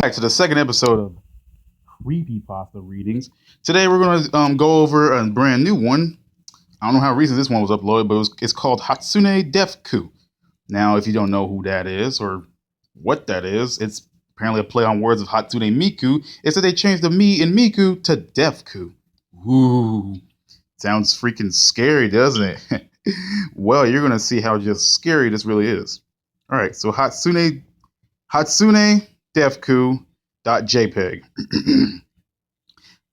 back to the second episode of Creepypasta readings. Today we're going to go over a brand new one. I don't know how recent this one was uploaded, but it's called Hatsune DEATHku. Now, if you don't know who that is or what that is, it's apparently a play on words of Hatsune Miku. It's that they changed the Mi in Miku to DEATHku. Ooh, sounds freaking scary, doesn't it? Well, you're going to see how just scary this really is. All right, so Hatsune DEATHku.jpg.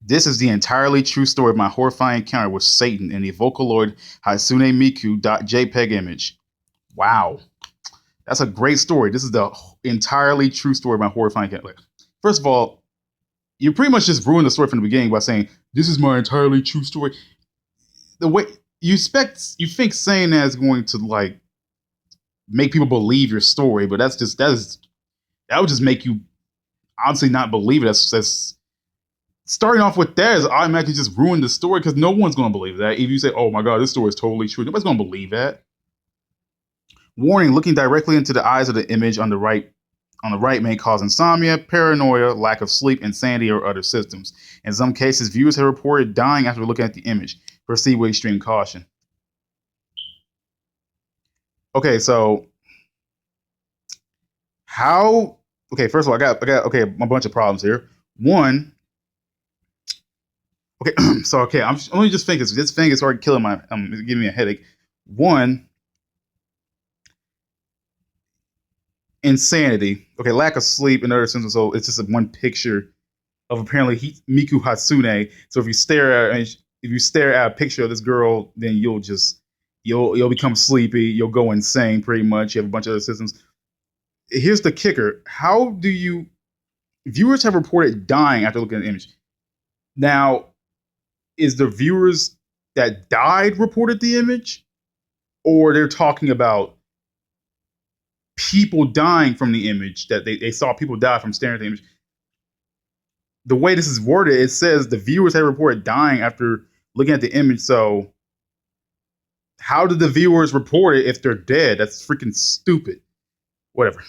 This is the entirely true story of my horrifying encounter with Satan in the Vocaloid Hatsune Miku.jpg image. Wow. That's a great story. This is the entirely true story of my horrifying encounter. First of all, you pretty much just ruined the story from the beginning by saying, this is my entirely true story. The way you think saying that is going to like make people believe your story, but that would just make you honestly not believe it. That's starting off with that is automatically just ruin the story because no one's going to believe that. If you say, oh my God, this story is totally true, nobody's going to believe that. Warning, looking directly into the eyes of the image on the right may cause insomnia, paranoia, lack of sleep, insanity, or other symptoms. In some cases, viewers have reported dying after looking at the image. Proceed with extreme caution. Okay, so how? Okay, first of all, I got a bunch of problems here. One, okay, so okay, let me just think this thing is already killing giving me a headache. One, insanity. Okay, lack of sleep and other symptoms. So it's just one picture of apparently Miku Hatsune. So if you stare at a picture of this girl, then you'll become sleepy. You'll go insane pretty much. You have a bunch of other symptoms. Here's the kicker. Viewers have reported dying after looking at the image. Now, is the viewers that died reported the image? Or they're talking about people dying from the image, that they saw people die from staring at the image? The way this is worded, it says the viewers have reported dying after looking at the image. So how did the viewers report it if they're dead? That's freaking stupid. Whatever.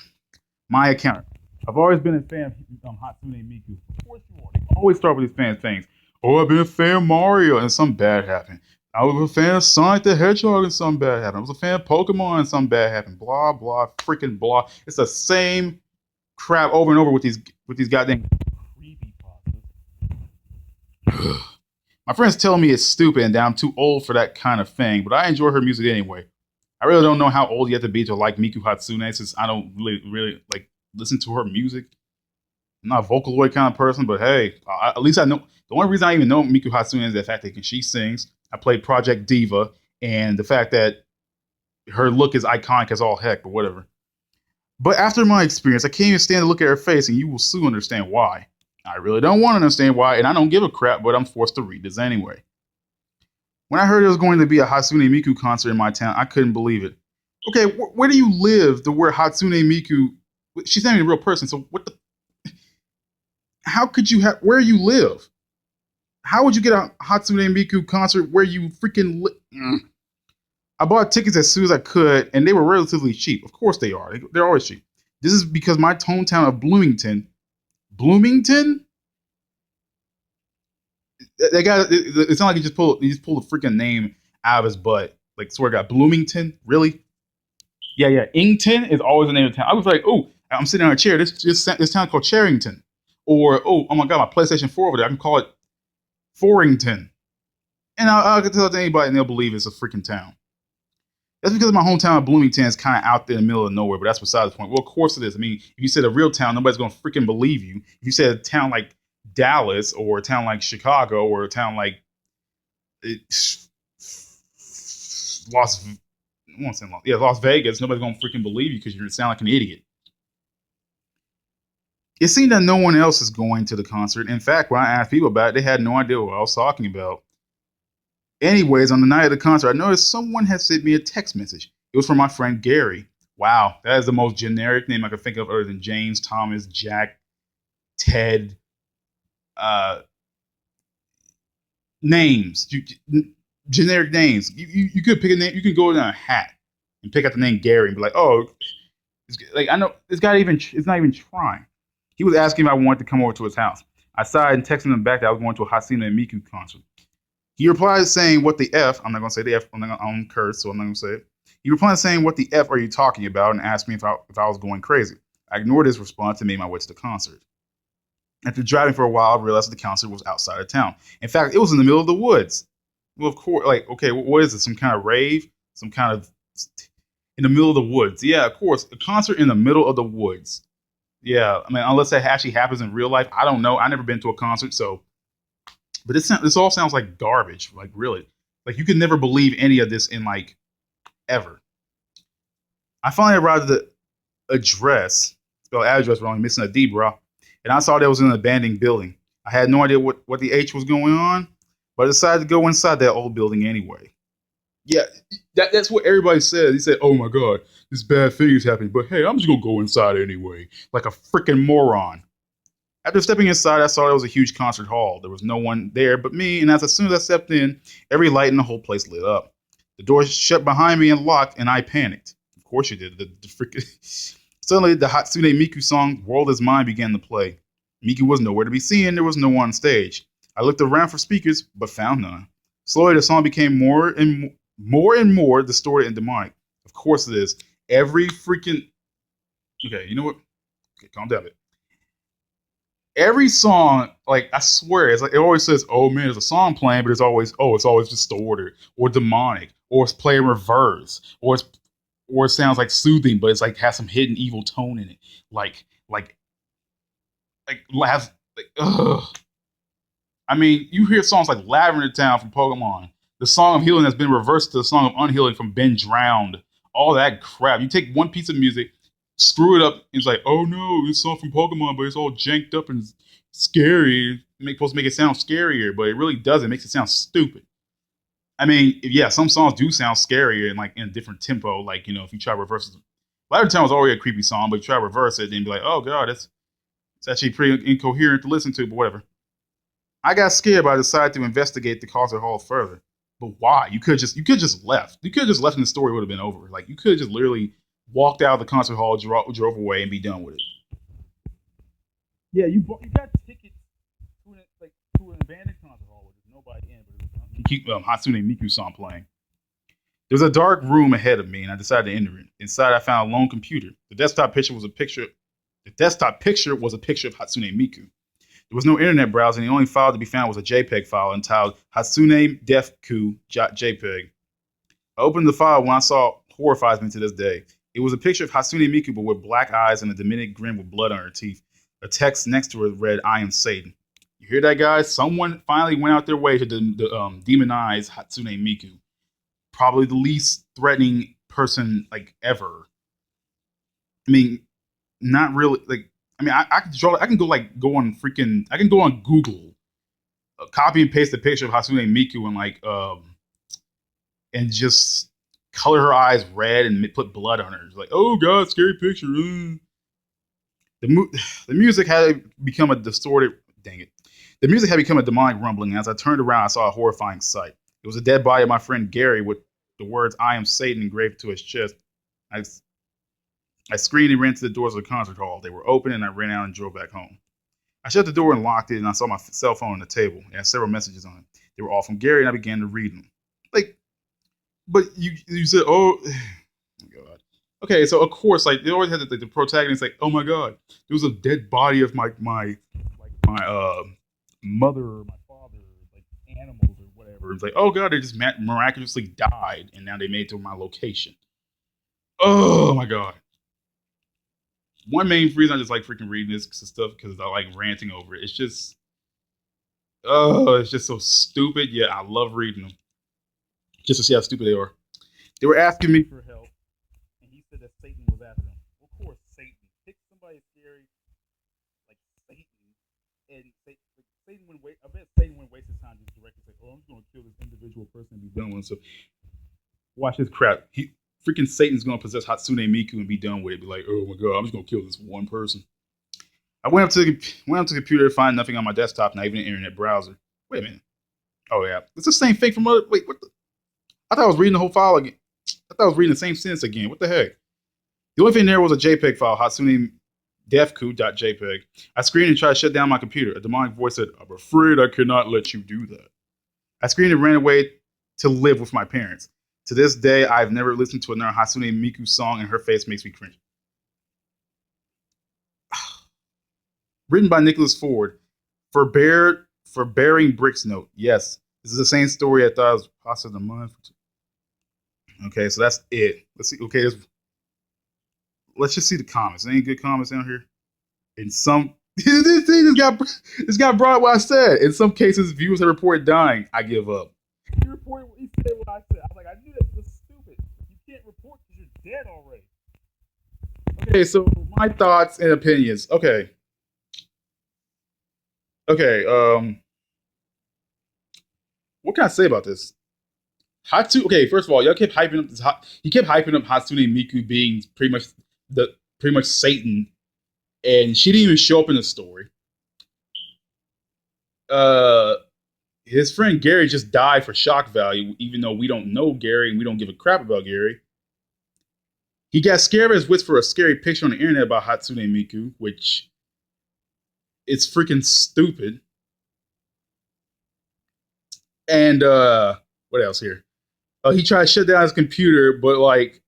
My account. I've always been a fan of Hatsune Miku. Of course you are. They always start with these fan things. Oh, I've been a fan of Mario and something bad happened. I was a fan of Sonic the Hedgehog and something bad happened. I was a fan of Pokemon and something bad happened. Blah, blah, freaking blah. It's the same crap over and over with these goddamn creepypastas. My friends tell me it's stupid and that I'm too old for that kind of thing, but I enjoy her music anyway. I really don't know how old you have to be to like Miku Hatsune, since I don't really like listen to her music. I'm not a Vocaloid kind of person, but hey, at least I know. The only reason I even know Miku Hatsune is the fact that she sings. I played Project Diva, and the fact that her look is iconic as all heck, but whatever. But after my experience, I can't even stand to look at her face, and you will soon understand why. I really don't want to understand why, and I don't give a crap, but I'm forced to read this anyway. When I heard there was going to be a Hatsune Miku concert in my town, I couldn't believe it. Okay, where do you live to where Hatsune Miku... She's not even a real person, so what the... How could you have... Where you live? How would you get a Hatsune Miku concert where you freaking live? I bought tickets as soon as I could, and they were relatively cheap. Of course they are. They're always cheap. This is because my hometown of Bloomington... Bloomington? They got. It's not like he just pulled a freaking name out of his butt. Like, swear to God, Bloomington, really? Yeah. Ington is always the name of the town. I was like, oh, I'm sitting on a chair. This town called Charrington, or oh my God, my PlayStation 4 over there. I can call it Forrington, and I can tell it to anybody, and they'll believe it's a freaking town. That's because my hometown of Bloomington is kind of out there in the middle of nowhere, but that's beside the point. Well, of course it is. I mean, if you said a real town, nobody's going to freaking believe you. If you said a town like Dallas or a town like Chicago or a town like Las Vegas, nobody's going to freaking believe you because you sound like an idiot. It seemed that no one else is going to the concert. In fact, when I asked people about it, they had no idea what I was talking about. Anyways, on the night of the concert, I noticed someone had sent me a text message. It was from my friend Gary. Wow, that is the most generic name I could think of other than James, Thomas, Jack, Ted. Names. Generic names. You could pick a name. You can go in a hat and pick out the name Gary and be like, oh, like I know this guy it's not even trying. He was asking if I wanted to come over to his house. I sighed and texted him back that I was going to a Hatsune Miku concert. He replied saying, "What the F?" I'm not going to say the F. I'm not going to curse, so I'm not going to say it. He replied saying, "What the F are you talking about?" and asked me if I was going crazy. I ignored his response and made my way to the concert. After driving for a while, I realized that the concert was outside of town. In fact, it was in the middle of the woods. Well, of course, like, okay, what is it? Some kind of rave? Some kind of in the middle of the woods? Yeah, of course, a concert in the middle of the woods. Yeah, I mean, unless that actually happens in real life, I don't know. I never been to a concert, so. But this all sounds like garbage. Like really, like you could never believe any of this in like ever. I finally arrived at the address, spelled address wrong, missing a D, bro. And I saw there was an abandoned building. I had no idea what the H was going on, but I decided to go inside that old building anyway. Yeah, that's what everybody says. He said, "Oh my god, this bad thing is happening," but hey, I'm just gonna go inside anyway, like a freaking moron. After stepping inside, I saw there was a huge concert hall. There was no one there but me, and as soon as I stepped in, every light in the whole place lit up. The door shut behind me and locked, and I panicked. Of course you did. The freaking Suddenly, the Hatsune Miku song "World Is Mine" began to play. Miku was nowhere to be seen. There was no one on stage. I looked around for speakers, but found none. Slowly, the song became more distorted and demonic. Of course it is. Every freaking okay, you know what? Okay, calm down a bit. Every song, like I swear, it's like it always says, "Oh man, there's a song playing," but it's always distorted or demonic, or it's playing reverse, or it sounds like soothing, but it's like has some hidden evil tone in it, like like has like ugh. I mean, you hear songs like Lavender Town from Pokemon. The song of healing has been reversed to the song of unhealing from Ben Drowned. All that crap. You take one piece of music, screw it up, and it's like, oh no, this song from Pokemon, but it's all janked up and scary. Supposed to make it sound scarier, but it really doesn't. It makes it sound stupid. I mean, yeah, some songs do sound scarier and like in a different tempo. Like, if you try to reverse it. Lavender Town was already a creepy song, but you try to reverse it, then be like, oh god, it's actually pretty incoherent to listen to, but whatever. I got scared, but I decided to investigate the concert hall further. But why? You could just left. You could have just left, and the story would have been over. Like you could have just literally walked out of the concert hall, drove away, and be done with it. Yeah, you got tickets to an abandoned concert hall where there's nobody in, but keep Hatsune Miku song playing. There was a dark room ahead of me, and I decided to enter it. Inside, I found a lone computer. The desktop picture was a picture. The desktop picture was a picture of Hatsune Miku. There was no internet browser, and the only file to be found was a JPEG file entitled Hatsune DEATHku.jpg. I opened the file when I saw horrifies me to this day. It was a picture of Hatsune Miku, but with black eyes and a demonic grin with blood on her teeth. A text next to it read, "I am Satan." You hear that, guys? Someone finally went out their way to demonize Hatsune Miku. Probably the least threatening person like ever. I mean, not really. Like, I mean, I can draw. I can go on Google, copy and paste the picture of Hatsune Miku and just color her eyes red and put blood on her. It's like, oh god, scary picture. The music had become a distorted. Dang it. The music had become a demonic rumbling, and as I turned around, I saw a horrifying sight. It was a dead body of my friend Gary with the words "I am Satan" engraved to his chest. I, I screamed and ran to the doors of the concert hall. They were open, and I ran out and drove back home. I shut the door and locked it, and I saw my cell phone on the table. It had several messages on it. They were all from Gary, and I began to read them. Like, but you said, oh my god. Okay, so of course, like they always had the protagonist, like, oh my god, there was a dead body of my mother or my father, like animals or whatever. It's like, oh god, they just miraculously died, and now they made it to my location. Oh my god. One main reason I just like freaking reading this stuff because I like ranting over it. It's just so stupid. Yeah, I love reading them just to see how stupid they are. They were asking me for help, and he said that Satan was after them. Well, of course, Satan. Pick somebody scary like Satan, and Satan wouldn't wait. I bet Satan wouldn't waste his time just directly say, "Oh, I'm just going to kill this individual person and be done with it." So watch this crap. Freaking Satan's gonna possess Hatsune Miku and be done with it. Be like, oh my god, I'm just gonna kill this one person. I went up to the computer to find nothing on my desktop, not even an internet browser. Wait a minute. Oh yeah, it's the same thing from other. Wait, what? I thought I was reading the whole file again. I thought I was reading the same sentence again. What the heck? The only thing there was a JPEG file, Hatsune DEATHku.jpg. I screamed and tried to shut down my computer. A demonic voice said, "I'm afraid I cannot let you do that." I screamed and ran away to live with my parents. To this day, I've never listened to another Hatsune Miku song, and her face makes me cringe. Written by Nicholas Ford. For bearing bricks note. Yes, this is the same story I thought was Pasta the month. Okay, so that's it. Let's see. Okay, let's just see the comments. Any good comments down here? In some this got brought what I said. In some cases, viewers have reported dying. I give up. You reported what you said what I said. I was like, I knew that was stupid. You can't report because you're dead already. Okay, so my thoughts and opinions. Okay. What can I say about this? Okay, first of all, y'all kept hyping up this. He kept hyping up Hatsune Miku being pretty much Satan, and she didn't even show up in the story. His friend Gary just died for shock value, even though we don't know Gary and we don't give a crap about Gary. He got scared of his wits for a scary picture on the internet about Hatsune Miku, which it's freaking stupid. And what else here? He tried to shut down his computer, but like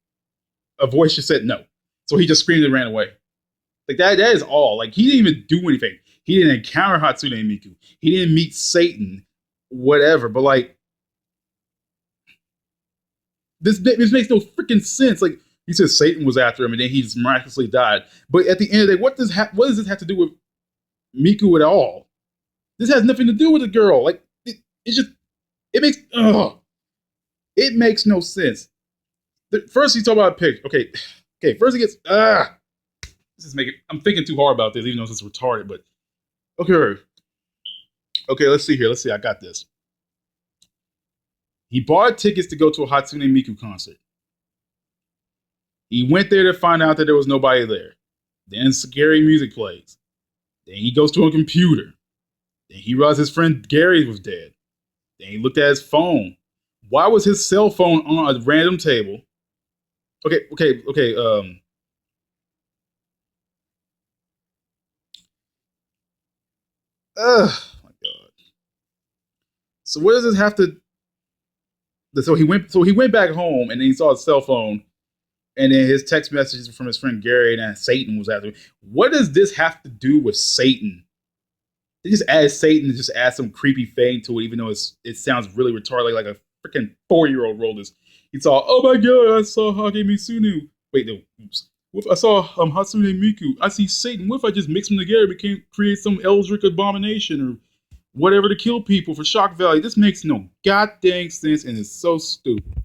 a voice just said no. So he just screamed and ran away. Like that is all. Like he didn't even do anything. He didn't encounter Hatsune Miku. He didn't meet Satan, whatever. But like this makes no freaking sense. Like he said Satan was after him and then he just miraculously died. But at the end of the day, what does this have to do with Miku at all? This has nothing to do with the girl. Like it makes no sense. First he's talking about a picture. Okay. First he gets this is making. I'm thinking too hard about this, even though this is retarded. But okay. Let's see here. I got this. He bought tickets to go to a Hatsune Miku concert. He went there to find out that there was nobody there. Then scary music plays. Then he goes to a computer. Then he realized his friend Gary was dead. Then he looked at his phone. Why was his cell phone on a random table? Okay. My God. So what does this have to? So he went back home and then he saw his cell phone, and then his text messages from his friend Gary and Satan was after him. What does this have to do with Satan? They just add Satan and just add some creepy thing to it, even though it sounds really retarded, like a freaking 4-year-old wrote this. He saw, oh my God, I saw Hage Misunu. Wait, no, oops. I saw Hatsune Miku. I see Satan. What if I just mix them together and create some Eldritch abomination or whatever to kill people for shock value? This makes no goddamn sense and it's so stupid.